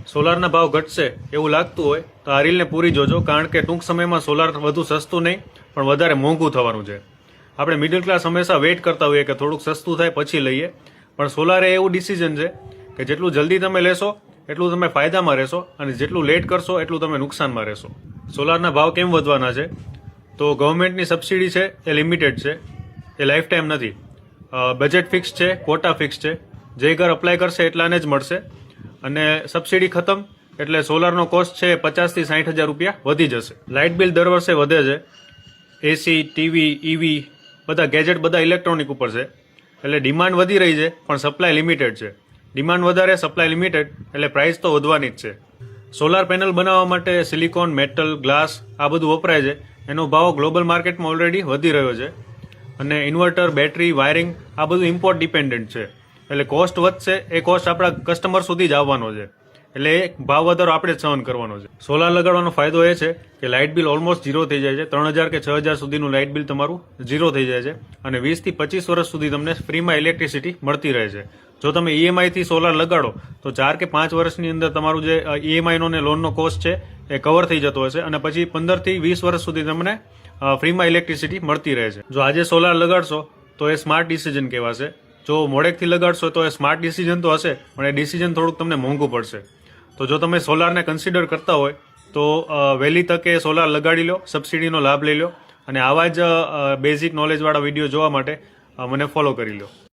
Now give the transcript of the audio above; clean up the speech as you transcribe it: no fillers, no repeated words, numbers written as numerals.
સોલારના ભાવ ઘટશે એવું લાગતું હોય તો આ રીલને પૂરી જોજો, કારણ કે ટૂંક સમયમાં સોલાર વધુ સસ્તું નહીં પણ વધારે મોંઘું થવાનું છે. આપણે મિડલ ક્લાસ હંમેશા વેઇટ કરતા હોઈએ કે થોડુંક સસ્તું થાય પછી લઈએ, પણ સોલાર એ એવું ડિસિઝન છે કે જેટલું જલ્દી તમે લેશો એટલું તમે ફાયદામાં રહેશો અને જેટલું લેટ કરશો એટલું તમે નુકસાનમાં રહેશો. સોલારના ભાવ કેમ વધવાના છે? તો ગવર્મેન્ટની સબસિડી છે એ લિમિટેડ છે, એ લાઈફ ટાઈમ નથી. બજેટ ફિક્સ છે, ક્વોટા ફિક્સ છે, જે ઘર અપ્લાય કરશે એટલાને જ મળશે. અને સબસિડી ખતમ એટલે સોલારનો કોસ્ટ છે 50 થી 60 હજાર રૂપિયા વધી જશે. લાઇટ બિલ દર વર્ષે વધે છે. એસી, ટીવી, ઈવી બધા ગેજેટ બધા ઇલેક્ટ્રોનિક ઉપર છે, એટલે ડિમાન્ડ વધી રહી છે પણ સપ્લાય લિમિટેડ છે. ડિમાન્ડ વધારે, સપ્લાય લિમિટેડ, એટલે પ્રાઇસ તો વધવાની જ છે. સોલાર પેનલ બનાવવા માટે સિલિકોન, મેટલ, ગ્લાસ આ બધું વપરાય છે. એનો ભાવ ગ્લોબલ માર્કેટમાં ઓલરેડી વધી રહ્યો છે. અને ઇન્વર્ટર, બેટરી, વાયરિંગ આ બધું ઇમ્પોર્ટ ડિપેન્ડન્ટ છે, એટલે કોસ્ટ વધશે. એ કોસ્ટ આપણા કસ્ટમર સુધી જ આવવાનો છે, એટલે એ ભાવ વધારો આપણે જ સહન કરવાનો છે. સોલાર લગાડવાનો ફાયદો એ છે કે લાઇટ બિલ ઓલમોસ્ટ ઝીરો થઈ જાય છે. 3000 કે 6000 સુધીનું લાઇટ બિલ તમારું ઝીરો થઈ જાય છે અને 20 થી 25 વર્ષ સુધી તમને ફ્રીમાં ઇલેક્ટ્રિસિટી મળતી રહે છે. જો તમે ઈએમઆઈ થી સોલાર લગાડો તો 4 કે 5 વર્ષની અંદર તમારું જે ઈએમઆઈ નો ને લોનનો કોસ્ટ છે એ કવર થઈ જતો હશે અને પછી 15 થી 20 વર્ષ સુધી તમને ફ્રીમાં ઇલેક્ટ્રિસિટી મળતી રહે છે. જો આજે સોલાર લગાડશો તો એ સ્માર્ટ ડિસિઝન કહેવાશે. જો મોડેકથી લગાડશો તો એ સ્માર્ટ ડિસિઝન તો હશે પણ એ ડિસિઝન થોડુંક તમને મોંઘું પડશે. તો જો તમે સોલારને કન્સિડર કરતા હોય તો વહેલી તકે સોલાર લગાડી લો, સબસિડીનો લાભ લઈ લો અને આવા જ બેઝિક નોલેજવાળા વિડીયો જોવા માટે મને ફોલો કરી લો.